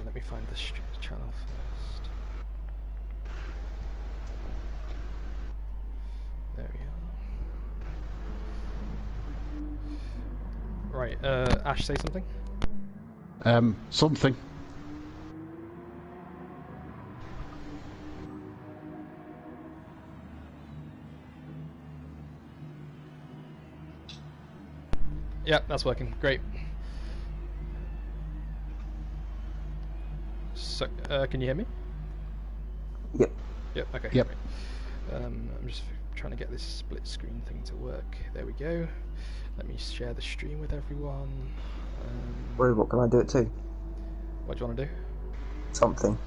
Let me find the channel first. There we are. Right, Ash, say something? Something. Yeah, that's working. Great. So, can you hear me? Yep. Yep. Okay. Yep. Great. I'm just trying to get this split screen thing to work. There we go. Let me share the stream with everyone. Wait, what can I do it to? What do you want to do? Something.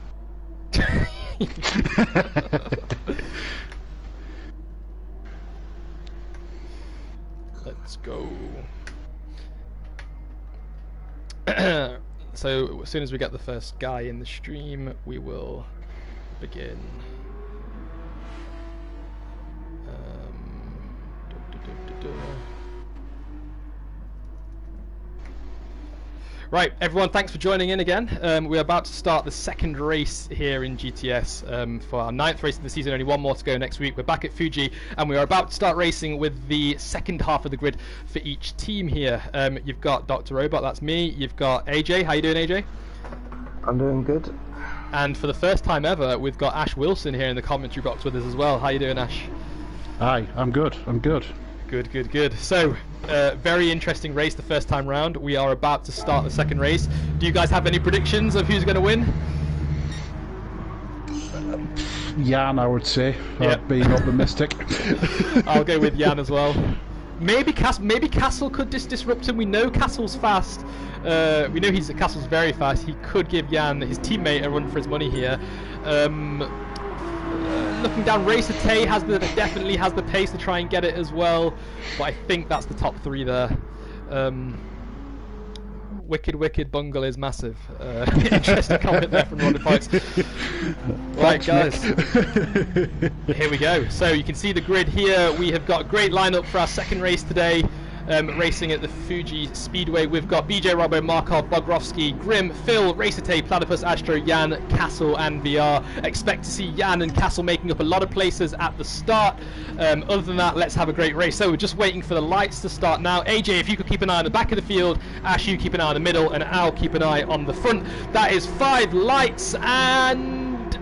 Let's go. So as soon as we get the first guy in the stream, we will begin. Right, everyone, thanks for joining in again. We're about to start the second race here in GTS for our 9th race of the season. Only one more to go next week. We're back at Fuji, and we are about to start racing with the second half of the grid for each team here. You've got Dr. Robot, that's me. You've got AJ. How you doing, AJ? I'm doing good. And for the first time ever, we've got Ash Wilson here in the commentary box with us as well. How you doing, Ash? Hi, I'm good. I'm good. Good, good, good. So, very interesting race the first time round. We are about to start the second race. Do you guys have any predictions of who's going to win? Jan, I would say. Yep. Being optimistic. I'll go with Jan as well. Maybe Castle could disrupt him. We know Castle's fast. We know Castle's very fast. He could give Jan, his teammate, a run for his money here. Looking down, Racer Tay definitely has the pace to try and get it as well, but I think that's the top three there. Wicked Bungle is massive. Interesting comment there from Ronald Pikes. Right, guys, here we go. So you can see the grid here. We have got a great lineup for our second race today. Racing at the Fuji Speedway. We've got BJ, Robbo, Markov, Bogrovsky, Grim, Phil, Racertay, Platypus, Astro, Jan, Castle and VR. Expect to see Jan and Castle making up a lot of places at the start. Other than that, let's have a great race. So we're just waiting for the lights to start now. AJ, if you could keep an eye on the back of the field, Ash, you keep an eye on the middle, and Al, keep an eye on the front. That is 5 lights, and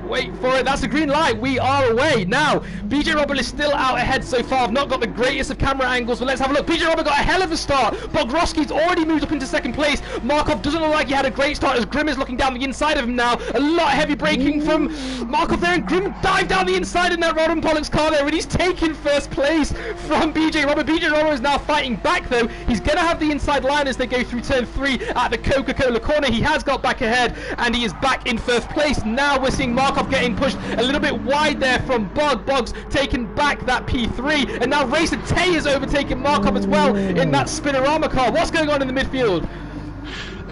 wait for it, that's a green light, we are away. Now, BJ Robert is still out ahead so far. I've not got the greatest of camera angles, but let's have a look. BJ Robert got a hell of a start. Bogrovsky's already moved up into second place. Markov doesn't look like he had a great start as Grim is looking down the inside of him now. A lot of heavy braking from Markov there, and Grim dived down the inside in that Rodden Pollock's car there, and he's taken first place from BJ Robert. BJ Robert is now fighting back though. He's going to have the inside line as they go through turn 3 at the Coca-Cola corner. He has got back ahead, and he is back in first place. Now we're seeing Markov getting pushed a little bit wide there from Boggs taking back that P3, and now Racer Tay has overtaken Markov as well in that Spinorama car. What's going on in the midfield?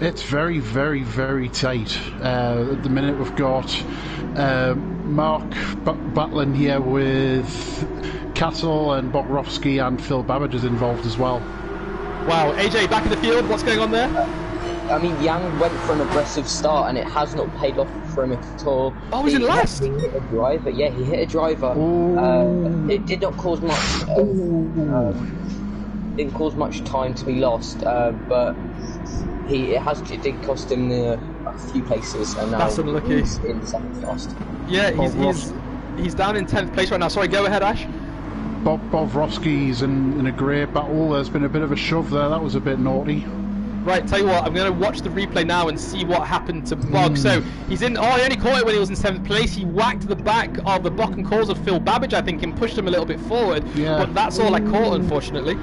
It's very, very, very tight. At the minute we've got Mark battling here with Castle, and Bogrovsky and Phil Babbage is involved as well. Wow, AJ, back in the field, what's going on there? I mean, Yang went for an aggressive start and it has not paid off for him at all. Oh, he's in last? He hit a driver, yeah, he hit a driver. It did not cause much, didn't cause much time to be lost, but it did cost him a few places, and now that's unlucky. He's in second last. Yeah, he's down in 10th place right now. Sorry, go ahead, Ash. Bogrovsky's in a great battle. There's been a bit of a shove there. That was a bit naughty. Right, tell you what, I'm going to watch the replay now and see what happened to Bog. So, he's in, he only caught it when he was in 7th place. He whacked the back of the Bock and Calls of Phil Babbage, I think, and pushed him a little bit forward. Yeah. But that's all I caught, unfortunately.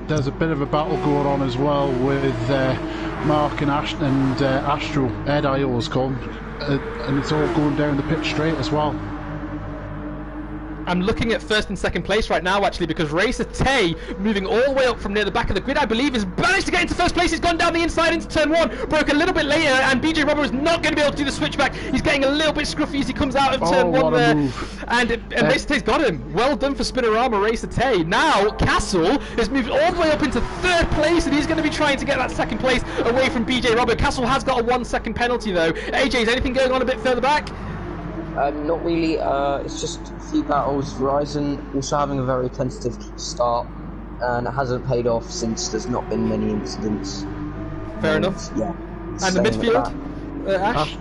There's a bit of a battle going on as well with Mark and Astro, Ed Isles called, and it's all going down the pit straight as well. I'm looking at first and second place right now, actually, because Racer Tay, moving all the way up from near the back of the grid, I believe, has managed to get into first place. He's gone down the inside into turn 1, broke a little bit later, and BJ Robber is not going to be able to do the switchback. He's getting a little bit scruffy as he comes out of turn 1 there. And Racer Tay's got him. Well done for Spinorama, Racer Tay. Now, Castle has moved all the way up into third place, and he's going to be trying to get that second place away from BJ Robber. Castle has got a 1-second penalty, though. AJ, is anything going on a bit further back? Not really. It's just a few battles. Verizon also having a very tentative start, and it hasn't paid off since there's not been many incidents. Fair enough. Yeah. And the midfield, Ash?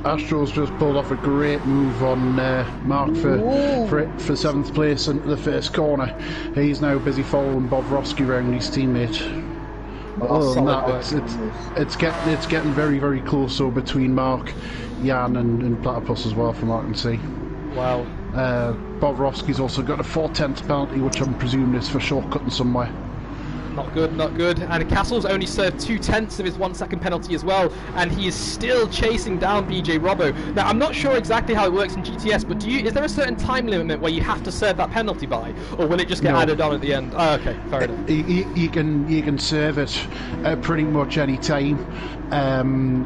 Astro's just pulled off a great move on Mark for 7th place into the first corner. He's now busy following Bob Roski around his teammate. Other than that, it's getting very, very close. So between Mark, Jan, and Platypus as well, from what I can see. Wow. Bob Roski's also got a 4/10 penalty, which I'm presuming is for shortcutting somewhere. Not good, not good. And Castle's only served 2/10 of his 1-second penalty as well, and he is still chasing down BJ Robbo. Now, I'm not sure exactly how it works in GTS, but is there a certain time limit where you have to serve that penalty by, or will it just get added on at the end? Oh, okay, fair enough. You can serve it pretty much any time.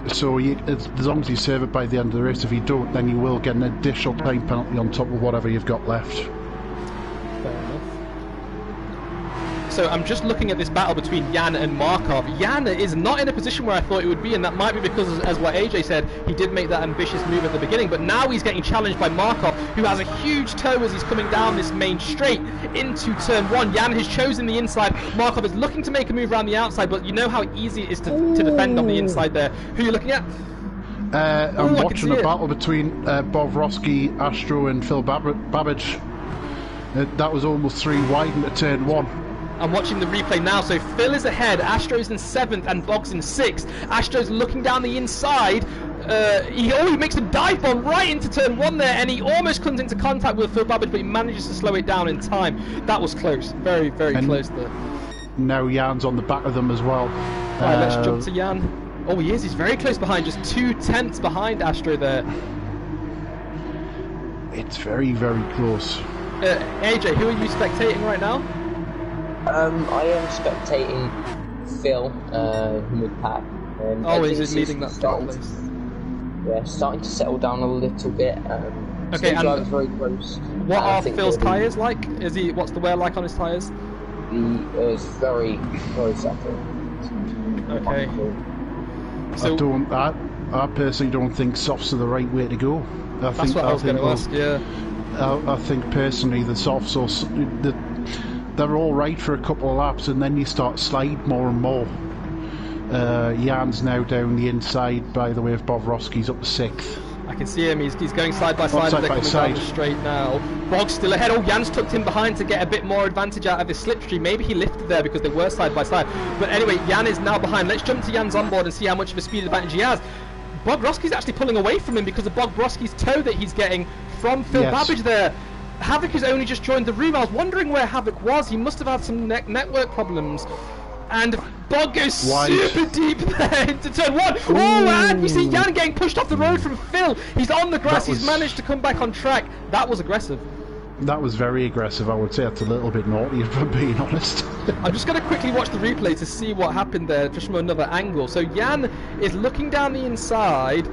So as long as you serve it by the end of the race, if you don't, then you will get an additional time penalty on top of whatever you've got left. Fair enough. So I'm just looking at this battle between Jan and Markov. Jan is not in a position where I thought he would be, and that might be because, as what AJ said, he did make that ambitious move at the beginning, but now he's getting challenged by Markov, who has a huge toe as he's coming down this main straight into turn 1. Jan has chosen the inside. Markov is looking to make a move around the outside, but you know how easy it is to defend on the inside there. Who are you looking at? I'm watching a battle between Bob Roski, Astro, and Phil Babbage. That was almost 3 wide into turn 1. I'm watching the replay now, so Phil is ahead, Astro's in 7th and Bog's in 6th. Astro's looking down the inside. He makes a dive bomb right into turn 1 there, and he almost comes into contact with Phil Babbage, but he manages to slow it down in time. That was close, very, very close there. Now Jan's on the back of them as well. Right, let's jump to Jan. Oh, he is, he's very close behind, just 2/10 behind Astro there. It's very, very close. AJ, who are you spectating right now? I am spectating Phil with Pat. Is he leading that start place? Yeah, starting to settle down a little bit. Okay, and very close. What are Phil's tyres like? What's the wear like on his tyres? It's very, very settled. Okay. So I personally don't think softs are the right way to go. That's what I was going to ask. Yeah. I think personally the softs they're all right for a couple of laps, and then you start slide more and more. Jan's now down the inside by the way of Bob Roski's up to 6th. I can see him, he's going side by side, they're coming down the straight now. Bog's still ahead. Oh, Jan's tucked in behind to get a bit more advantage out of this slipstream. Maybe he lifted there because they were side by side. But anyway, Jan is now behind. Let's jump to Jan's onboard and see how much of a speed advantage he has. Bob Roski's actually pulling away from him because of Bob Roski's toe that he's getting from Phil Babbage there. Havoc has only just joined the room. I was wondering where Havoc was. He must have had some network problems. And Bog goes super deep there into turn 1. Ooh. Oh, and you see Jan getting pushed off the road from Phil. He's on the grass. He's managed to come back on track. That was aggressive. That was very aggressive. I would say that's a little bit naughty, if I'm being honest. I'm just going to quickly watch the replay to see what happened there, just from another angle. So Jan is looking down the inside.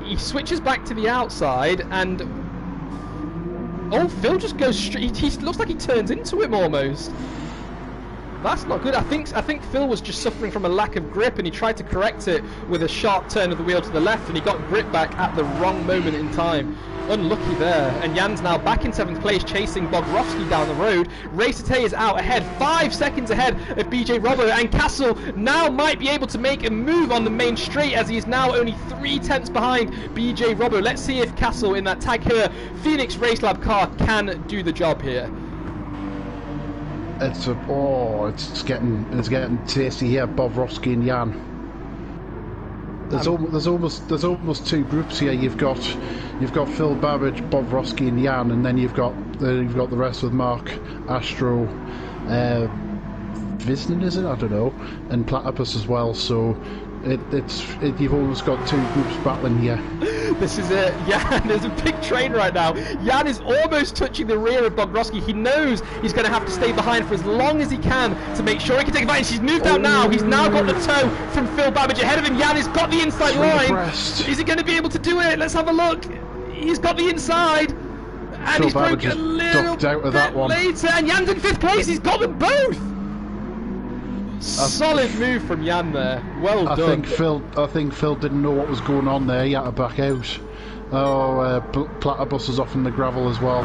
He switches back to the outside, and oh, Phil just goes straight. He looks like he turns into him almost. That's not good. I think Phil was just suffering from a lack of grip, and he tried to correct it with a sharp turn of the wheel to the left, and he got grip back at the wrong moment in time. Unlucky there. And Jan's now back in 7th place, chasing Bogrovsky down the road. Racer Tay is out ahead, 5 seconds ahead of BJ Robbo, and Castle now might be able to make a move on the main straight, as he is now only 3/10 behind BJ Robbo. Let's see if Castle in that Tag Heuer Phoenix Race Lab car can do the job here. It's getting tasty here, Bobrovsky and Jan. There's almost 2 groups here. You've got Phil Babbage, Bobrovsky and Jan, and then you've got the rest with Mark, Astro, Visnin, is it? I don't know, and Platypus as well. So you've almost got 2 groups battling here. This is it. Jan, there's a big train right now. Jan is almost touching the rear of Bogrovsky. He knows he's going to have to stay behind for as long as he can to make sure he can take advantage. He's moved out now. He's now got the toe from Phil Babbage ahead of him. Jan has got the inside line. Is he going to be able to do it? Let's have a look. He's got the inside. And Phil he's Babbage broken a little ducked out of bit that one. later. And Jan's in 5th place. He's got them both. Solid move from Jan there. Well done. I think Phil didn't know what was going on there. He had to back out. Oh, Platypus is off in the gravel as well.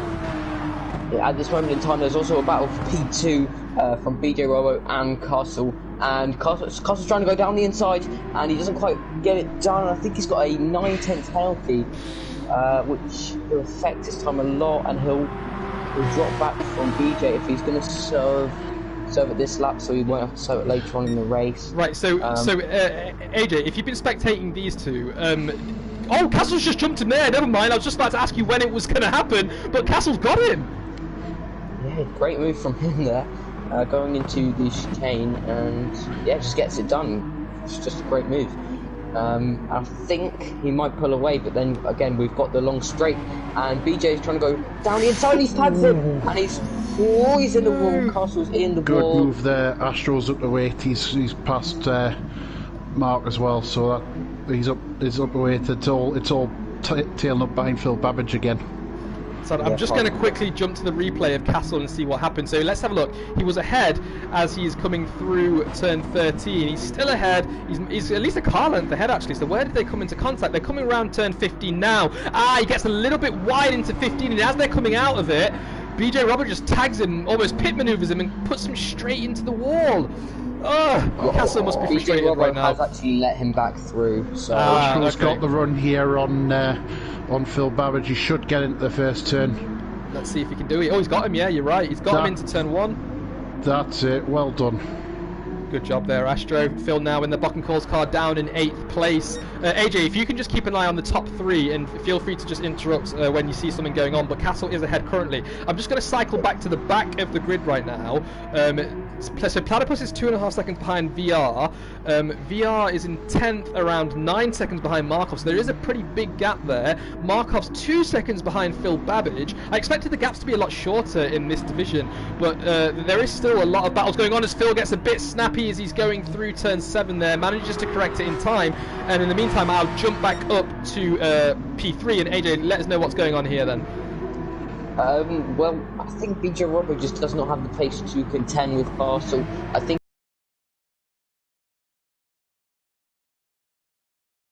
Yeah, at this moment in time, there's also a battle for P2 from BJ Robo and Castle. And Castle's trying to go down the inside, and he doesn't quite get it done. I think he's got a 9/10 penalty, which will affect his time a lot, and he'll drop back from BJ if he's going to serve at this lap, so he won't have to serve it later on in the race. Right, so AJ, if you've been spectating these two, oh, Castle's just jumped in there, never mind, I was just about to ask you when it was going to happen, but Castle's got him! Yeah, great move from him there, going into the chicane, and yeah, just gets it done. It's just a great move. I think he might pull away, but then again we've got the long straight, and BJ is trying to go down the inside, he's tagged him, and he's in the wall. Castle's in the wall. Good move there. Astro's up to 8. He's past Mark as well, so that he's up to 8. It's all tailing up behind Phil Babbage again. So I'm just going to quickly jump to the replay of Castle and see what happened. So let's have a look. He was ahead as he's coming through turn 13. He's still ahead. He's at least a car length ahead, actually. So where did they come into contact? They're coming around turn 15 now. He gets a little bit wide into 15, and as they're coming out of it, BJ Robert just tags him, almost pit maneuvers him, and puts him straight into the wall. Castle must be frustrated BJ right now. has actually let him back through. So Astro's got the run here on Phil Babbage. He should get into the first turn. Let's see if he can do it. Oh, he's got him, yeah, you're right. He's got him into turn 1. That's it, well done. Good job there, Astro. Phil now in the Bockencourse car down in 8th place. AJ, if you can just keep an eye on the top 3 and feel free to just interrupt when you see something going on, but Castle is ahead currently. I'm just going to cycle back to the back of the grid right now. So Platypus is 2.5 seconds behind VR. VR is in 10th, around 9 seconds behind Markov, so there is a pretty big gap there. Markov's 2 seconds behind Phil Babbage. I expected the gaps to be a lot shorter in this division, but there is still a lot of battles going on as Phil gets a bit snappy as he's going through turn 7 there, manages to correct it in time, and in the meantime I'll jump back up to P3, and AJ, let us know what's going on here then. Well, I think BJ Robbo just does not have the pace to contend with Castle. I think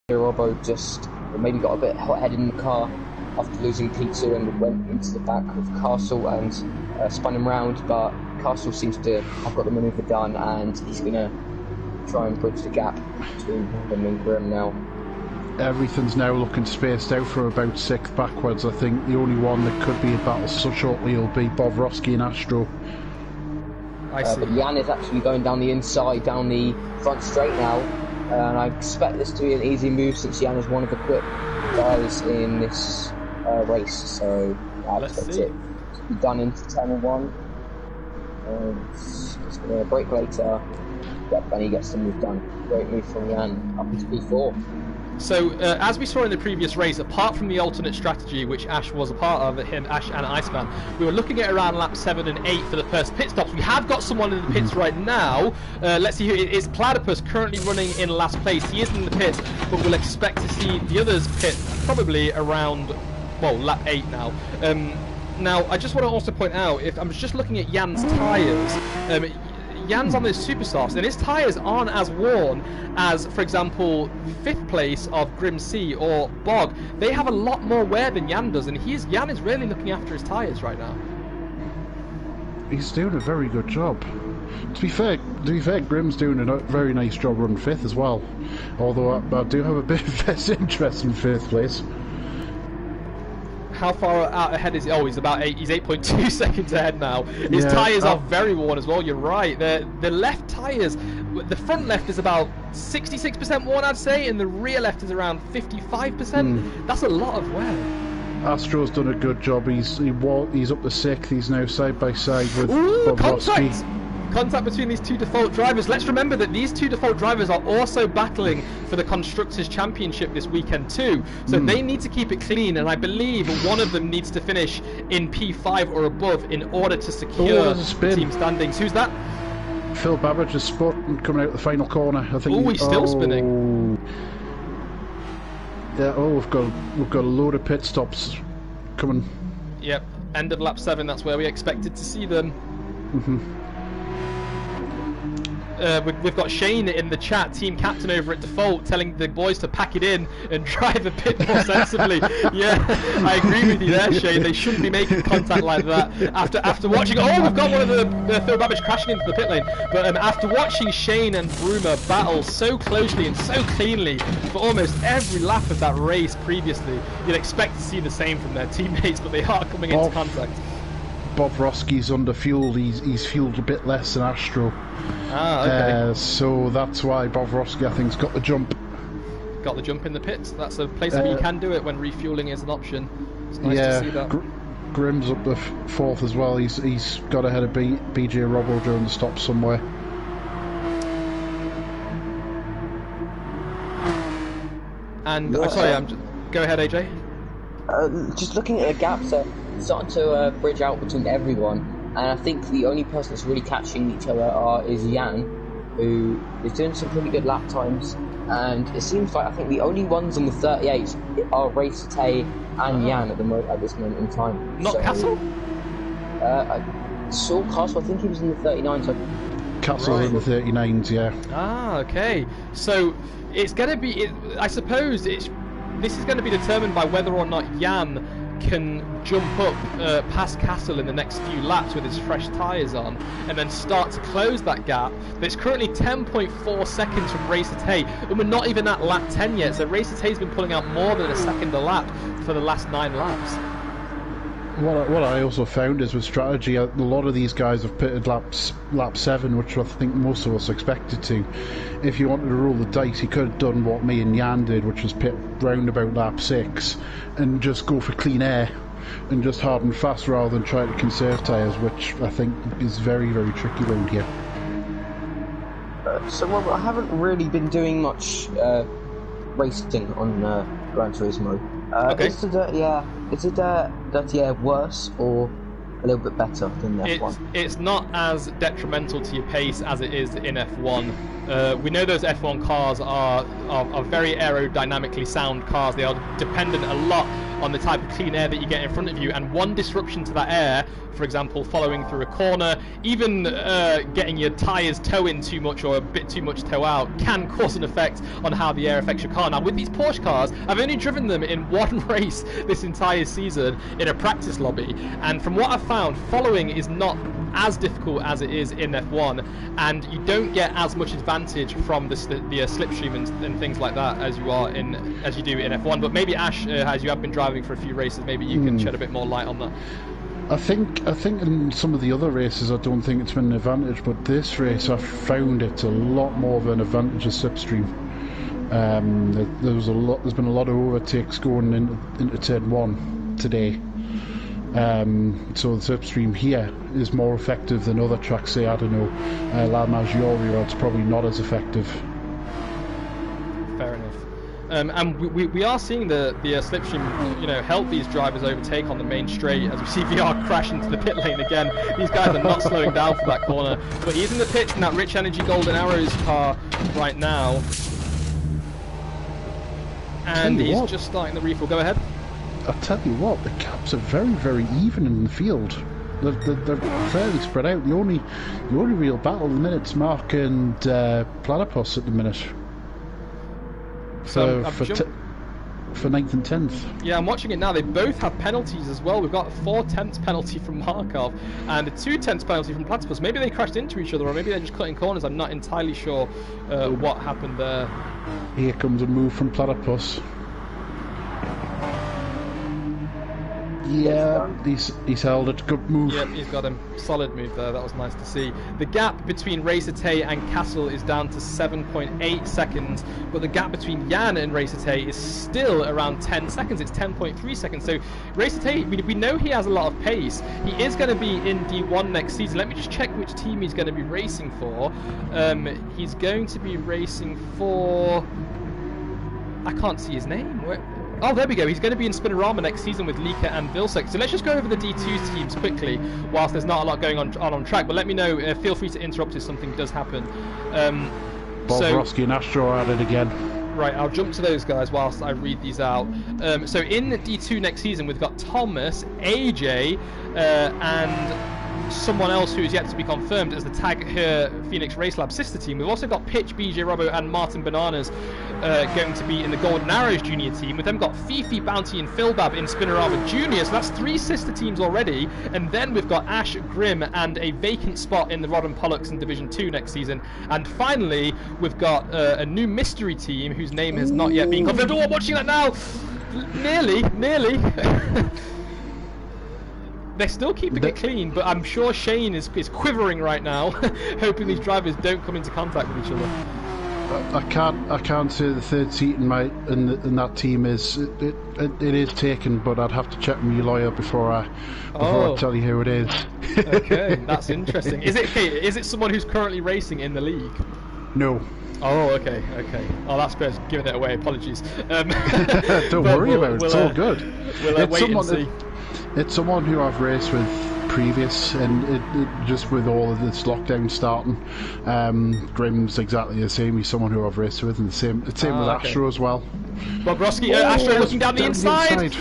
BJ Robbo just maybe got a bit hot-headed in the car after losing P2 and went into the back of Castle and spun him round, but Castle seems to have got the manoeuvre done, and he's going to try and bridge the gap between him and Grim now. Everything's now looking spaced out from about 6th backwards. I think the only one that could be a battle so shortly will be Bobrovsky and Astro. I see. But Jan is actually going down the inside, down the front straight now, and I expect this to be an easy move since Jan is one of the quick guys in this race, so I expect it to be done into turn 1. It's going to break later. Yep, and he gets the move done. Great move from Jan up into P4. So, as we saw in the previous race, apart from the alternate strategy, which Ash was a part of, Ash and Iceman, we were looking at around lap 7 and 8 for the first pit stops. We have got someone in the pits right now. Let's see who it is. Platypus currently running in last place. He is in the pits, but we'll expect to see the others pit probably around, well, lap 8 now. Now, I just want to also point out, if I'm just looking at Jan's tyres, Jan's on those super softs, and his tyres aren't as worn as, for example, 5th place of Grim Sea or Bog. They have a lot more wear than Jan does, and Jan is really looking after his tyres right now. He's doing a very good job. To be fair, Grim's doing a very nice job running 5th as well. Although I do have a bit of less interest in 5th place. How far out ahead is he? Oh, he's about 8. He's 8.2 seconds ahead now. His tyres are very worn as well. You're right. The left tyres, the front left is about 66% worn, I'd say, and the rear left is around 55%. That's a lot of wear. Astro's done a good job. He's up to 6th. He's now side by side with Bobrovsky. contact between these two default drivers. Let's remember that these two default drivers are also battling for the Constructors' Championship this weekend too. So they need to keep it clean, and I believe one of them needs to finish in P5 or above in order to secure the team standings. Who's that? Phil Babbage is spotted coming out the final corner. I think. Oh, he's still spinning. Yeah. Oh, we've got a load of pit stops coming. Yep. End of lap 7. That's where we expected to see them. We've got Shane in the chat, team captain over at default, telling the boys to pack it in and drive a bit more sensibly. Yeah, I agree with you there, Shane. They shouldn't be making contact like that. After watching, oh, we've got one of the Phil Babbage crashing into the pit lane. But after watching Shane and Broomer battle so closely and so cleanly for almost every lap of that race previously, you'd expect to see the same from their teammates, but they are coming into contact. Bob Roski's under fueled. He's fueled a bit less than Astro. Ah, okay. So that's why Bob Roski, I think, has got the jump. Got the jump in the pits. That's a place where you can do it when refueling is an option. It's nice to see that. Grimm's up the fourth as well. He's got ahead of BJ Robbo during the stop somewhere. And sorry, go ahead, AJ. Just looking at the gaps, starting to bridge out between everyone, and I think the only person that's really catching each other is Jan, who is doing some pretty good lap times, and it seems like I think the only ones on the 38 are Race Tay and Jan at this moment in time. Not Castle? I saw Castle, I think he was in the 39, so... Castle's in the 39s, yeah. Ah, okay. So it's going to be, I suppose, this is going to be determined by whether or not Jan can jump up past Castle in the next few laps with his fresh tyres on, and then start to close that gap. But it's currently 10.4 seconds from Racer Tay, and we're not even at lap 10 yet, so Racer Tay's been pulling out more than a second a lap for the last 9 laps. What I also found is with strategy, a lot of these guys have pitted lap 7, which I think most of us expected to. If you wanted to roll the dice, you could have done what me and Jan did, which was pit round about lap 6 and just go for clean air and just harden fast rather than try to conserve tyres, which I think is very, very tricky around here. So I haven't really been doing much racing on Gran Turismo. Okay. Is the Dirty Air worse or a little bit better than F1? It's not as detrimental to your pace as it is in F1. We know those F1 cars are very aerodynamically sound cars. They are dependent a lot on the type of clean air that you get in front of you, and one disruption to that air, for example, following through a corner, even getting your tyres toe in too much or a bit too much toe out, can cause an effect on how the air affects your car. Now, with these Porsche cars, I've only driven them in one race this entire season in a practice lobby, and from what I've found, following is not as difficult as it is in F1, and you don't get as much advantage from the slipstream and things like that as you do in F1. But maybe Ash, as you have been driving for a few races, maybe you can shed a bit more light on that. I think in some of the other races I don't think it's been an advantage, but this race I've found it's a lot more of an advantage of slipstream. There's been a lot of overtakes going into turn 1 today. So the slipstream here is more effective than other tracks, say, I don't know, La Maggiore, where it's probably not as effective. Fair enough. And we are seeing the slipstream, help these drivers overtake on the main straight, as we see VR crash into the pit lane again. These guys are not slowing down for that corner, but he's in the pits in that Rich Energy Golden Arrows car right now, and he's just starting the refill. Go ahead. I'll tell you what, the gaps are very, very even in the field. They're fairly spread out. The only real battle at the minute's Mark and Platypus at the minute. So for 9th and 10th. Yeah, I'm watching it now. They both have penalties as well. We've got a 4/10 penalty from Markov and a 2/10 penalty from Platypus. Maybe they crashed into each other, or maybe they're just cutting corners. I'm not entirely sure what happened there. Here comes a move from Platypus. Yeah, he's held it. Good move. Yep, he's got him. Solid move there. That was nice to see. The gap between Racer Tay and Castle is down to 7.8 seconds, but the gap between Jan and Racer Tay is still around 10 seconds. It's 10.3 seconds. So Racer Tay, we know he has a lot of pace. He is going to be in D1 next season. Let me just check which team he's going to be racing for. He's going to be racing for... I can't see his name. Oh, there we go. He's going to be in Spinorama next season with Lika and Vilsek. So let's just go over the D2 teams quickly, whilst there's not a lot going on track. But let me know. Feel free to interrupt if something does happen. Bobrovsky and Astro are at it again. Right, I'll jump to those guys whilst I read these out. So in D2 next season, we've got Thomas, AJ, and someone else who is yet to be confirmed as the Tag Her Phoenix Race Lab sister team. We've also got Pitch, BJ Robbo, and Martin Bananas going to be in the Golden Arrows junior team. We've then got Fifi, Bounty, and Philbab in Spinorama Junior. So that's 3 sister teams already. And then we've got Ash, Grim, and a vacant spot in the Rod and Pollux in Division 2 next season. And finally, we've got a new mystery team whose name has not yet been confirmed. Oh, I'm watching that now! Nearly. They're still keeping it clean, but I'm sure Shane is quivering right now, hoping these drivers don't come into contact with each other. I can't say the third seat in that team is it is taken, but I'd have to check with my lawyer before I tell you who it is. Okay, that's interesting. Is it someone who's currently racing in the league? No. Oh, okay. Oh, that's great. Giving it away. Apologies. Don't worry about it. It's all good. We'll wait and see. It's someone who I've raced with previous, and just with all of this lockdown starting, Grim's exactly the same. He's someone who I've raced with, and the same with Astro as well. Bobrovsky, Astro looking down the inside.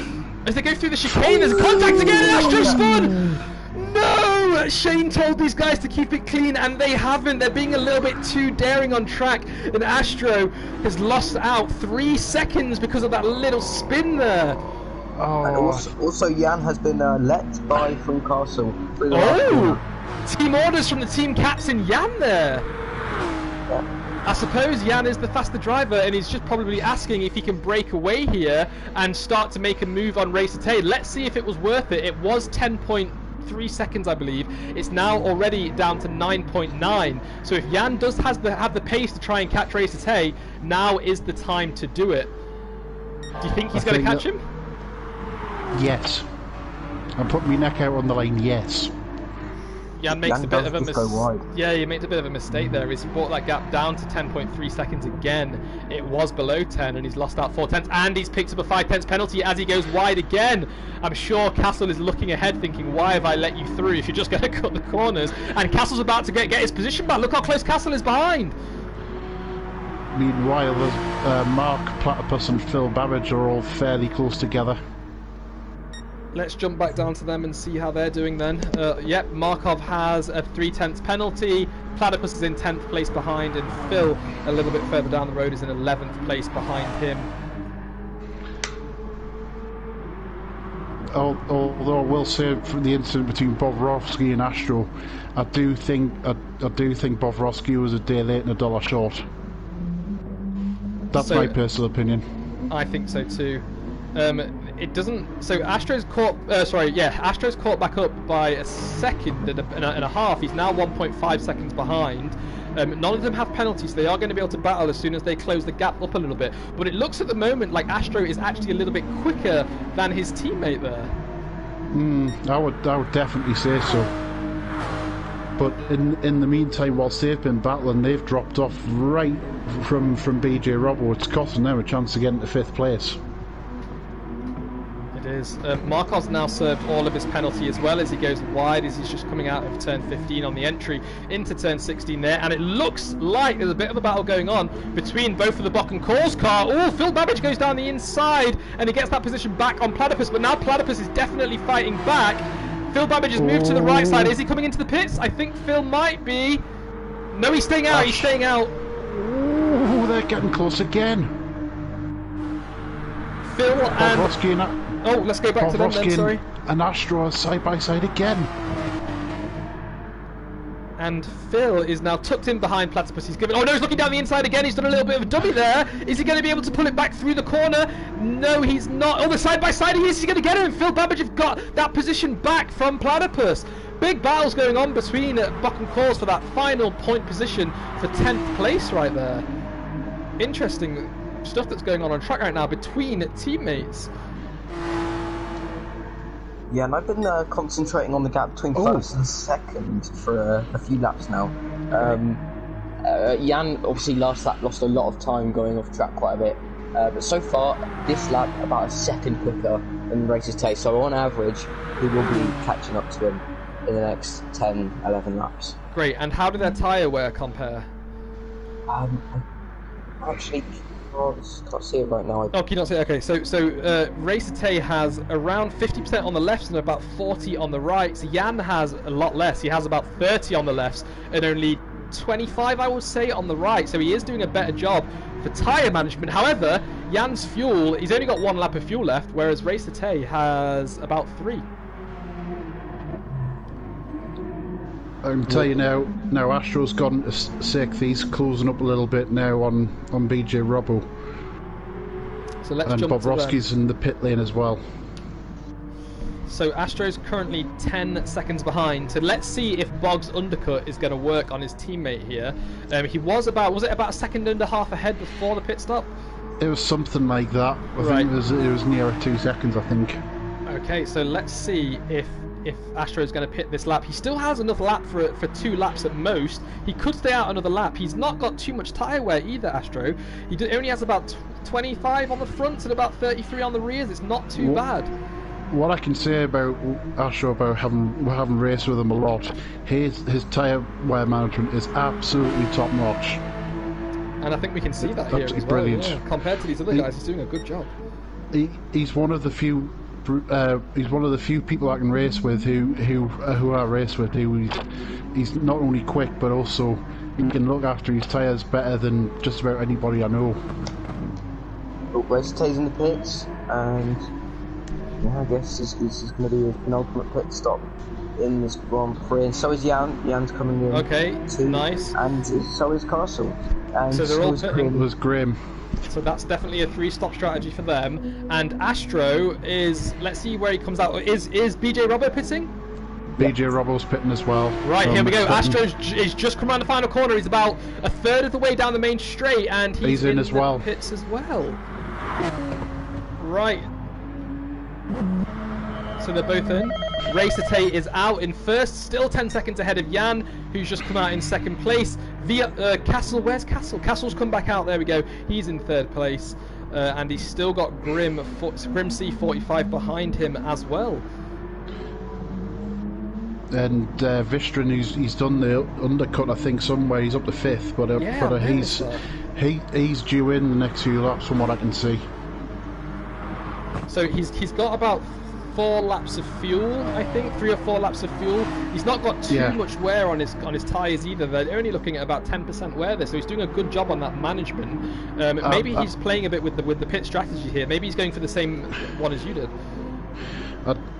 As they go through the chicane, there's a contact again, and Astro spun! No! Shane told these guys to keep it clean, and they haven't. They're being a little bit too daring on track, and Astro has lost out 3 seconds because of that little spin there. Oh. And also Jan has been let by from Castle. Team orders from the team captain Jan there. Yeah. I suppose Jan is the faster driver, and he's just probably asking if he can break away here and start to make a move on Racer Tay. Let's see if it was worth it. It was 10.3 seconds, I believe. It's now already down to 9.9. So if Jan does have the pace to try and catch Racer Tay, now is the time to do it. Do you think he's going to catch him? Yes. I'm putting my neck out on the line, yes. Jan makes a bit of a mistake. Yeah, he makes a bit of a mistake there. He's brought that gap down to 10.3 seconds again. It was below 10, and he's lost out 4 tenths, and he's picked up a 5 tenths penalty as he goes wide again. I'm sure Castle is looking ahead, thinking, "Why have I let you through if you're just going to cut the corners?" And Castle's about to get his position back. Look how close Castle is behind. Meanwhile, Mark, Platypus, and Phil Babbage are all fairly close together. Let's jump back down to them and see how they're doing then. Yep, Markov has a 3 tenths penalty. Platypus is in 10th place behind, and Phil, a little bit further down the road, is in 11th place behind him. Although I will say, from the incident between Bobrovsky and Astro, I do think Bobrovsky was a day late and $1 short. That's my personal opinion. I think so too. It doesn't. So Astro's caught. Astro's caught back up by a second and a half. He's now 1.5 seconds behind. None of them have penalties, so they are going to be able to battle as soon as they close the gap up a little bit. But it looks at the moment like Astro is actually a little bit quicker than his teammate there. I would definitely say so. But in the meantime, whilst they've been battling, they've dropped off right from BJ Robbo. It's costing them a chance to get into 5th place. It is. Markov's now served all of his penalty as well as he goes wide, as he's just coming out of turn 15 on the entry into turn 16 there, and it looks like there's a bit of a battle going on between both of the Bock and Cause car. Oh, Phil Babbage goes down the inside and he gets that position back on Platypus, but now Platypus is definitely fighting back. Phil Babbage has moved to the right side. Is he coming into the pits? I think Phil might be. No, he's staying out. He's staying out. Oh, they're getting close again. Phil and... Oh, let's go back to them then, sorry. And Astro are side by side again. And Phil is now tucked in behind Platypus. He's given. Oh no, he's looking down the inside again. He's done a little bit of a dummy there. Is he going to be able to pull it back through the corner? No, he's not. Oh, the side by side he is. He's going to get him. Phil Babbage have got that position back from Platypus. Big battles going on between Buck and Cause for that final point position for 10th place right there. Interesting stuff that's going on track right now between teammates. Yeah, and I've been concentrating on the gap between first and second for a few laps now. Jan obviously lost a lot of time going off track quite a bit, but so far this lap about a second quicker than Racer's Tay, so on average he will be catching up to him in the next 10-11 laps. Great, and how did their tyre wear compare? Actually can't see it right now. Oh, can you not see it? Okay, so Racer Tay has around 50% on the lefts and about 40 on the right. So Jan has a lot less. He has about 30 on the lefts and only 25, I would say, on the right. So he is doing a better job for tyre management. However, Jan's fuel, he's only got 1 lap of fuel left, whereas Racer Tay has about 3. I can tell you now Astro's gone to 6th. He's closing up a little bit now on BJ Robbo. So let's and jump Bob to Roski's in the pit lane as well. So Astro's currently 10 seconds behind. So let's see if Bog's undercut is going to work on his teammate here. He was about a second and a half ahead before the pit stop? It was something like that. I think it was nearer 2 seconds, I think. Okay, so let's see if Astro is going to pit this lap. He still has enough lap for 2 laps at most. He could stay out another lap. He's not got too much tyre wear either, Astro. He only has about 25 on the fronts and about 33 on the rears. It's not too bad. What I can say about Astro, about having raced with him a lot, his tyre wear management is absolutely top notch. And I think we can see that here as well. Brilliant. Yeah. Compared to these other guys, he's doing a good job. He's one of the few. He's one of the few people I can race with who I race with. He's not only quick, but also he can look after his tyres better than just about anybody I know. Racer Tay's in the pits, and yeah, I guess this is going to be an ultimate pit stop in this Grand Prix. And so is Jan. Jan's coming in. Okay, too, nice. And so is Castle. And so they're all pitting. It was Grim. So that's definitely a 3-stop strategy for them. And Astro is, let's see where he comes out. Is BJ Robbo pitting? BJ Robbo's pitting as well. Right, here we go. Astro is just come around the final corner. He's about a third of the way down the main straight, and he's in as well. Pits as well. Right. So they're both in. Racer Tay is out in first, still 10 seconds ahead of Jan, who's just come out in second place. Castle, where's Castle? Castle's come back out, there we go. He's in third place, and he's still got Grim C45 behind him as well. And Vistron, he's done the undercut, I think, somewhere. He's up to 5th, but he's due in the next few laps from what I can see. So he's got about 4 laps of fuel, I think, 3 or 4 laps of fuel. He's not got too much wear on his tyres either. They're only looking at about 10% wear there, so he's doing a good job on that management. Maybe he's playing a bit with the pit strategy here. Maybe he's going for the same one as you did.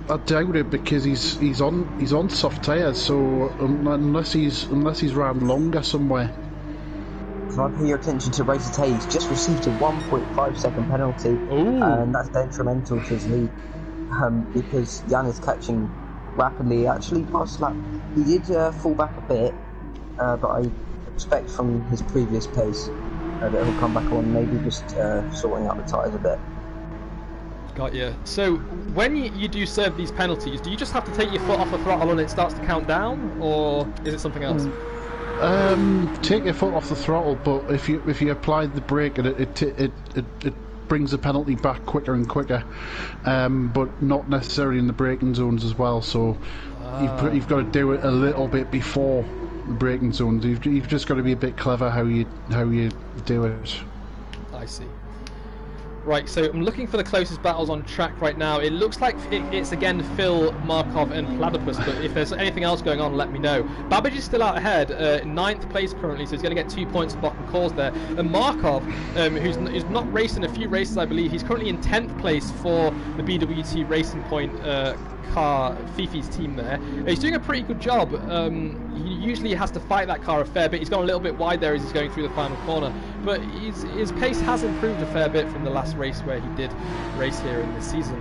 I doubt it, because he's on soft tyres, so unless he's ran longer somewhere. So I pay your attention to Racer Tay. He's just received a 1.5 second penalty, and that's detrimental to his lead. Because Jan is catching rapidly. Actually, past lap, he did fall back a bit, but I expect from his previous pace that he'll come back on, maybe just sorting out the tyres a bit. Got you. So when you do serve these penalties, do you just have to take your foot off the throttle and it starts to count down, or is it something else? Take your foot off the throttle, but if you apply the brake, it brings the penalty back quicker and quicker, but not necessarily in the braking zones as well. So you've got to do it a little bit before the braking zones. You've just got to be a bit clever how you do it. I see. Right, so I'm looking for the closest battles on track right now. It looks like it's again Phil, Markov and Platypus, but if there's anything else going on, let me know. Babbage is still out ahead, 9th place currently, so he's going to get 2 points for Bok and Cause there. And Markov, who's not raced in a few races, I believe, he's currently in 10th place for the BWT Racing Point car, Fifi's team there. He's doing a pretty good job. You usually he has to fight that car a fair bit. He's gone a little bit wide there as he's going through the final corner, but his pace has improved a fair bit from the last race where he did race here in this season.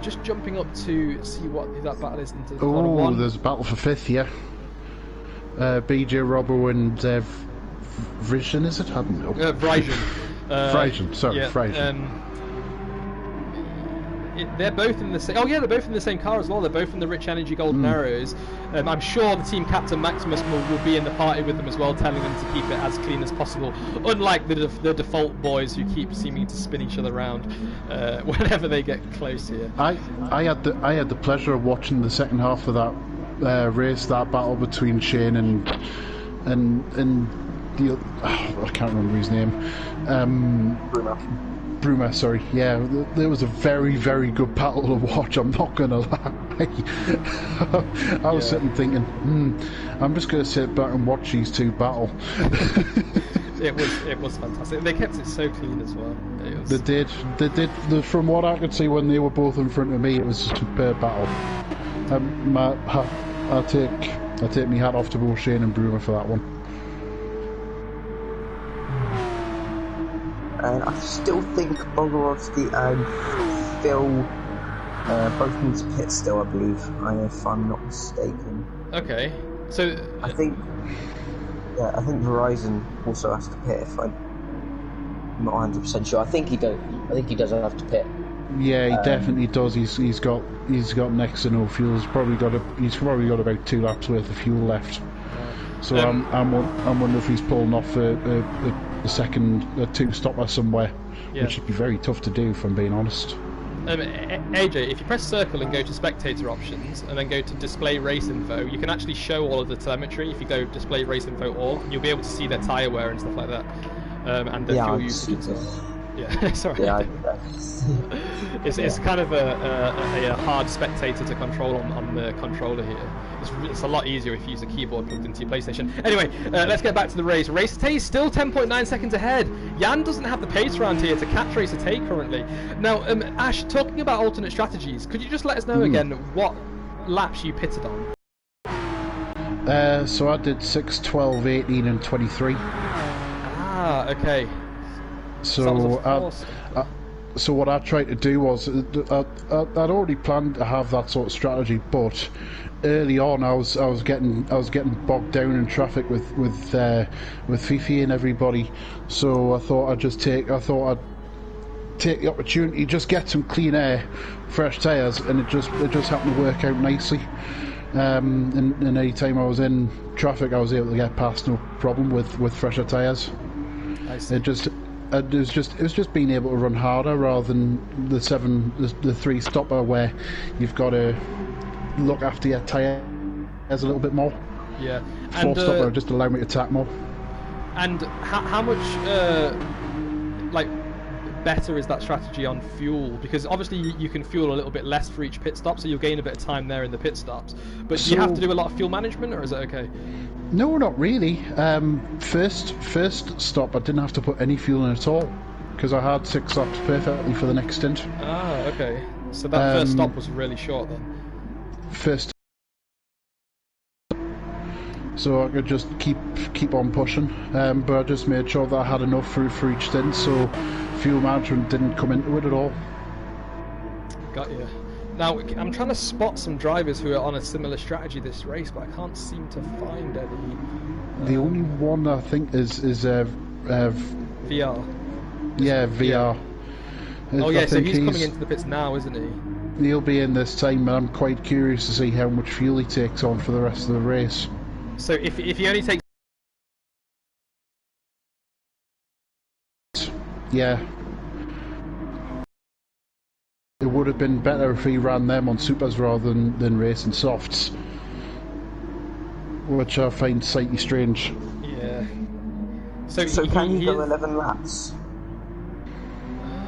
Just jumping up to see what that battle is into corner one. There's a battle for 5th, yeah. BJ Robbo and Vision, is it? I don't know. Vrijan. Vrijan, sorry, yeah, Vrijan. They're both in the same. Oh yeah, they're both in the same car as well. They're both in the Rich Energy Golden Arrows. I'm sure the team captain Maximus will be in the party with them as well, telling them to keep it as clean as possible. Unlike the default boys who keep seeming to spin each other around whenever they get close here. I had the pleasure of watching the second half of that race, that battle between Shane and the I can't remember his name. Bruma, sorry. Yeah, there was a very, very good battle to watch. I'm not gonna lie. I was sitting thinking, I'm just gonna sit back and watch these two battle. It was fantastic. They kept it so clean as well. They did. From what I could see when they were both in front of me, it was a superb battle. I take my hat off to both Shane and Bruma for that one. And I still think Bogorovsky and Phil both need to pit still, I believe, if I'm not mistaken. Okay, so I think Verizon also has to pit. If I'm not 100% sure, I think he does. I think he does have to pit. Yeah, he definitely does. He's got next to no fuel. He's probably got about 2 laps worth of fuel left. So I'm wondering if he's pulling off a second 2-stopper somewhere, which would be very tough to do, if I'm being honest. AJ, if you press circle and go to spectator options and then go to display race info, you can actually show all of the telemetry. If you go display race info all, you'll be able to see their tyre wear and stuff like that, and the fuel usage and so on. Yeah, sorry. Yeah, it's kind of a hard spectator to control on the controller here. It's a lot easier if you use a keyboard plugged into your PlayStation. Anyway, let's get back to the race. Race Tay is still 10.9 seconds ahead. Jan doesn't have the pace around here to catch Race Tay currently. Now, Ash, talking about alternate strategies, could you just let us know again what laps you pitted on? So I did 6, 12, 18 and 23. Ah, okay. So what I tried to do was, I'd already planned to have that sort of strategy, but early on I was getting bogged down in traffic with Fifi and everybody. So I thought I'd take the opportunity, just get some clean air, fresh tyres, and it just happened to work out nicely. And any time I was in traffic, I was able to get past no problem with fresher tyres. I see. It was just being able to run harder rather than the 3-stopper where you've got to look after your tyres a little bit more. Yeah. 4-stopper just allow me to attack more. And how much better is that strategy on fuel? Because obviously you can fuel a little bit less for each pit stop, so you'll gain a bit of time there in the pit stops. But do you have to do a lot of fuel management, or is it okay? No, not really. First stop I didn't have to put any fuel in at all, because I had 6 stops perfectly for the next stint. Ah, okay. So that first stop was really short then? First, so I could just keep on pushing, but I just made sure that I had enough for each stint, so fuel management didn't come into it at all. Got you. Now, I'm trying to spot some drivers who are on a similar strategy this race, but I can't seem to find any. The only one I think is VR. Yeah, VR. Yeah. Oh yeah, so he's coming into the pits now, isn't he? He'll be in this time, and I'm quite curious to see how much fuel he takes on for the rest of the race. So if he only takes... Yeah. It would have been better if he ran them on supers rather than racing softs, which I find slightly strange. Yeah. So can you go 11 laps?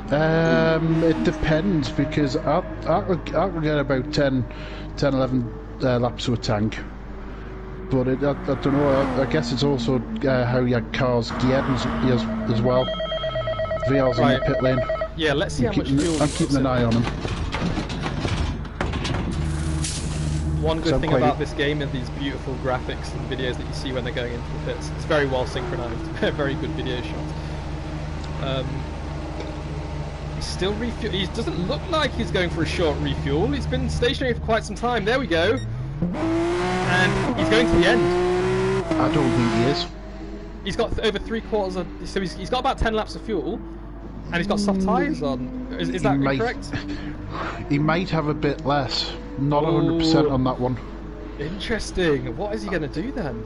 It depends, because I could get about 10, 11 laps with a tank. But I don't know, I guess it's also how your car's geared as well. VR's in the pit lane. Yeah, let's see how much fuel... I'm keeping an eye on him. One good thing about this game are these beautiful graphics and videos that you see when they're going into the pits. It's very well synchronized, very good video shots. He's still refuel. He doesn't look like he's going for a short refuel. He's been stationary for quite some time. There we go. And he's going to the end. I don't think he is. He's got over 3/4 of. So he's got about 10 laps of fuel, and he's got soft tyres on. Is that correct? He might have a bit less. Not 100% on that one. Interesting. What is he going to do then?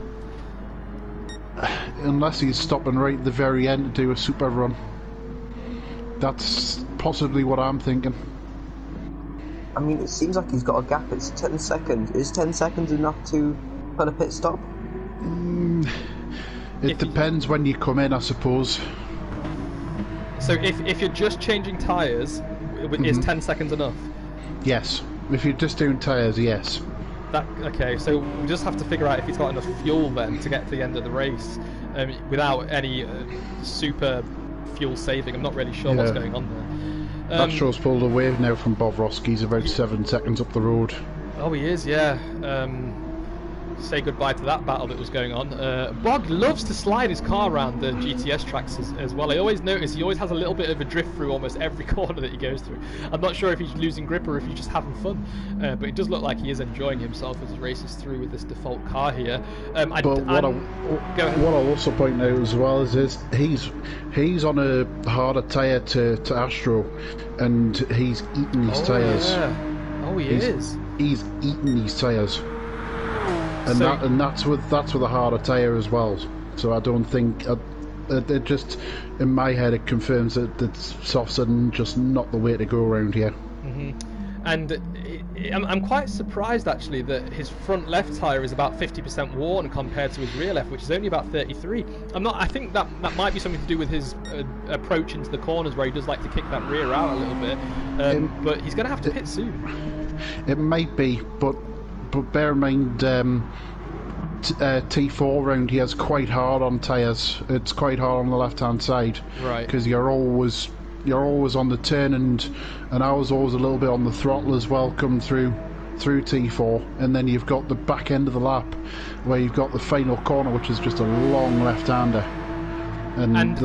Unless he's stopping right at the very end to do a super run. That's possibly what I'm thinking. I mean, it seems like he's got a gap. It's 10 seconds. Is 10 seconds enough to put a pit stop? It depends when you come in, I suppose. So if you're just changing tyres, is 10 seconds enough? Yes. If you're just doing tyres, yes. Okay, so we just have to figure out if he's got enough fuel then to get to the end of the race without any super fuel saving. I'm not really sure what's going on there. That show's pulled away now from Bobrovsky. He's about 7 seconds up the road. Oh, he is, yeah. Say goodbye to that battle that was going on. Bog loves to slide his car around the GTS tracks as well. I always notice he always has a little bit of a drift through almost every corner that he goes through. I'm not sure if he's losing grip or if he's just having fun, but it does look like he is enjoying himself as he races through with this default car here. But what I'll also point out as well is he's on a harder tyre to Astro, and he's eating his tyres. Yeah. Oh, he is. He's eating his tyres. And that's with a harder tyre as well. So I don't think it just in my head it confirms that softs are just not the way to go around here. And I'm quite surprised actually that his front left tyre is about 50% worn compared to his rear left, which is only about 33. I think that might be something to do with his approach into the corners, where he does like to kick that rear out a little bit. But he's going to have to pit soon. It might be, but bear in mind, T4 round here is quite hard on tyres. It's quite hard on the left-hand side, right? Because you're always on the turn, and I was always a little bit on the throttle as well, coming through T4, and then you've got the back end of the lap where you've got the final corner, which is just a long left-hander, and